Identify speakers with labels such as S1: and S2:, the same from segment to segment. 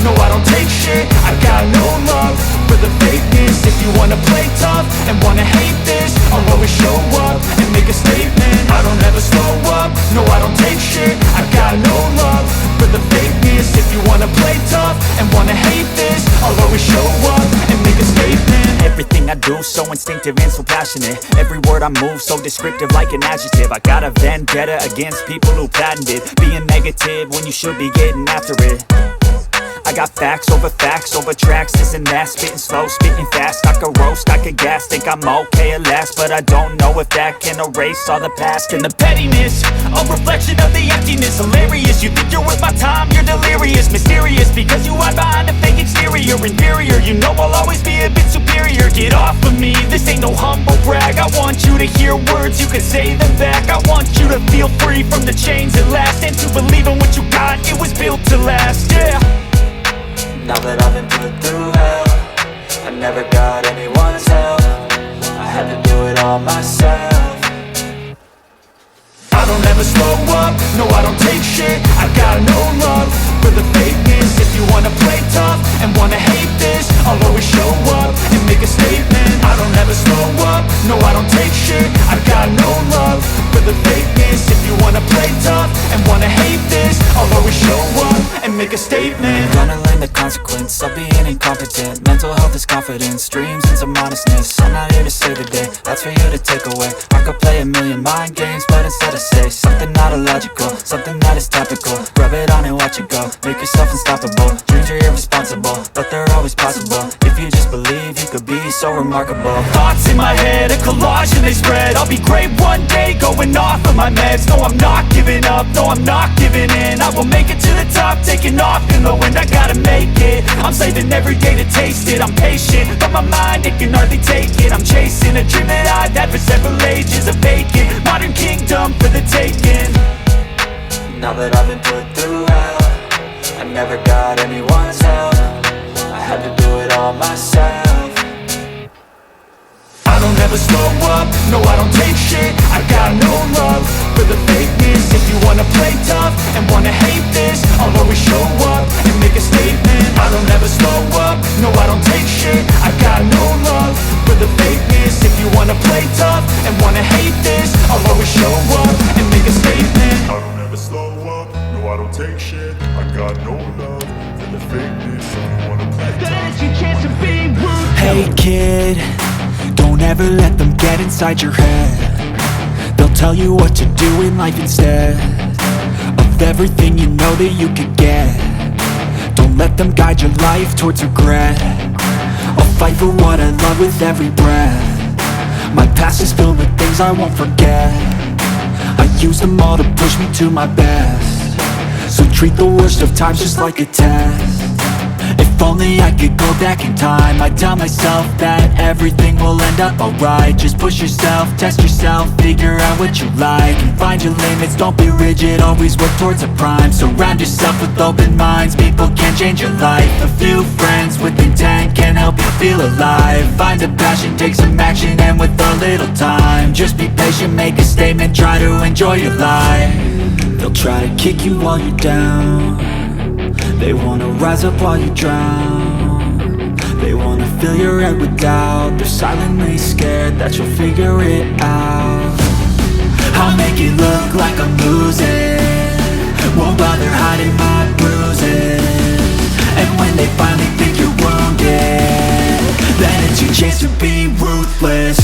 S1: no I don't take shit. I got no love for the fakeness. If you wanna play tough and wanna hate this, I'll always show up and make a statement. I don't ever slow up, no I don't take shit. I got no love for the fakeness. If you wanna play tough and wanna hate this, I'll always show up and make a statement.
S2: Everything I do so instinctive and so passionate. Every word I move so descriptive like an adjective. I got a vendetta against people who patented being negative when you should be getting after it. I got facts over tracks, this and that. Spitting slow, spitting fast, I could roast, I could gas. Think I'm okay at last, but I don't know if that can erase all the past. And the pettiness, a reflection of the emptiness. Hilarious, you think you're worth my time, you're delirious. Mysterious, because you hide behind a fake exterior. Inferior, you know I'll always be a bit superior. Get off of me, this ain't no humble brag. I want you to hear words, you can say them back. I want you to feel free from the chains at last, and to believe in what you got, it was built to last, yeah.
S3: Now that I've been put through hell, I never got anyone's help. I had to do it all myself.
S1: I don't ever slow up, no I don't take shit. I got no love for the fakeness. If you wanna play tough and wanna hate this, I'll always show up and make a statement. I don't ever slow up, no I don't take shit. I got no love for the fakeness. If you wanna play tough and wanna hate this, I'll always show up and make a statement.
S3: Gonna learn the consequence of being incompetent. Mental health is confidence, dreams and some honestness. I'm not here to save the day, that's for you to take away. I could play a million mind games, but instead I say something not illogical, something that is topical. Rub it on and watch it go, make yourself unstoppable. Dreams are irresponsible, but they're always possible. If you just believe, you could be so remarkable.
S1: Thoughts in my head, a collage and they spread. I'll be great one day, going off of my meds. No I'm not giving up, no I'm not giving in. I will make it to the top, taking off in the wind. I gotta make it, I'm saving every day to taste it. I'm patient, but my mind, it can hardly take it. I'm chasing a dream that I've had for several ages. A vacant, modern kingdom for the taking.
S3: Now that I've been put through hell, I never got anyone's help. I had to do it all myself.
S1: I don't ever slow up, no I don't take shit. I got no love for the fakeness. If you wanna play tough and wanna hate this, I'll always show up and make a statement. I don't ever slow up, no I don't take shit. I got no love for the fakeness. If you wanna play tough and wanna hate this, I'll always show up and make a statement.
S4: I don't ever slow up, no I don't take shit. I got no love for the fakeness. If you wanna play tough.
S2: Hey kid, don't ever let them get inside your head. They'll tell you what to do in life instead of everything you know that you could get. Don't let them guide your life towards regret. I'll fight for what I love with every breath. My past is filled with things I won't forget. I use them all to push me to my best. So treat the worst of times just like a test. If only I could go back in time, I'd tell myself that everything will end up alright. Just push yourself, test yourself, figure out what you like, and find your limits, don't be rigid, always work towards a prime. Surround yourself with open minds, people can change your life. A few friends with intent can help you feel alive. Find a passion, take some action, and with a little time, just be patient, make a statement, try to enjoy your life. They'll try to kick you while you're down. They wanna rise up while you drown. They wanna fill your head with doubt. They're silently scared that you'll figure it out. I'll make it look like I'm losing, won't bother hiding my bruises. And when they finally think you're wounded, then it's your chance to be ruthless.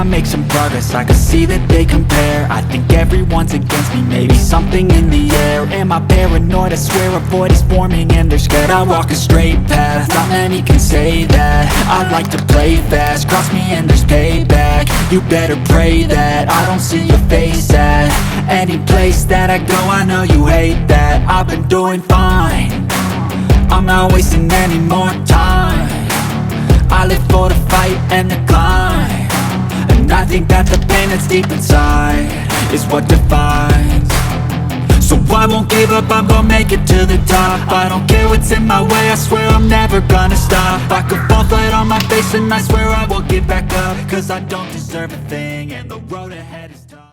S2: Make some progress, I can see that they compare. I think everyone's against me, maybe something in the air. Am I paranoid? I swear a void is forming and they're scared. I walk a straight path, not many can say that. I like to play fast, cross me and there's payback. You better pray that I don't see your face at any place that I go. I know you hate that, I've been doing fine. I'm not wasting any more time. I live for the fight and the climb, and I think that the pain that's deep inside is what defines. So I won't give up, I'm gonna make it to the top. I don't care what's in my way, I swear I'm never gonna stop. I could fall flat on my face and I swear I will get back up, 'cause I don't deserve a thing, and the road ahead is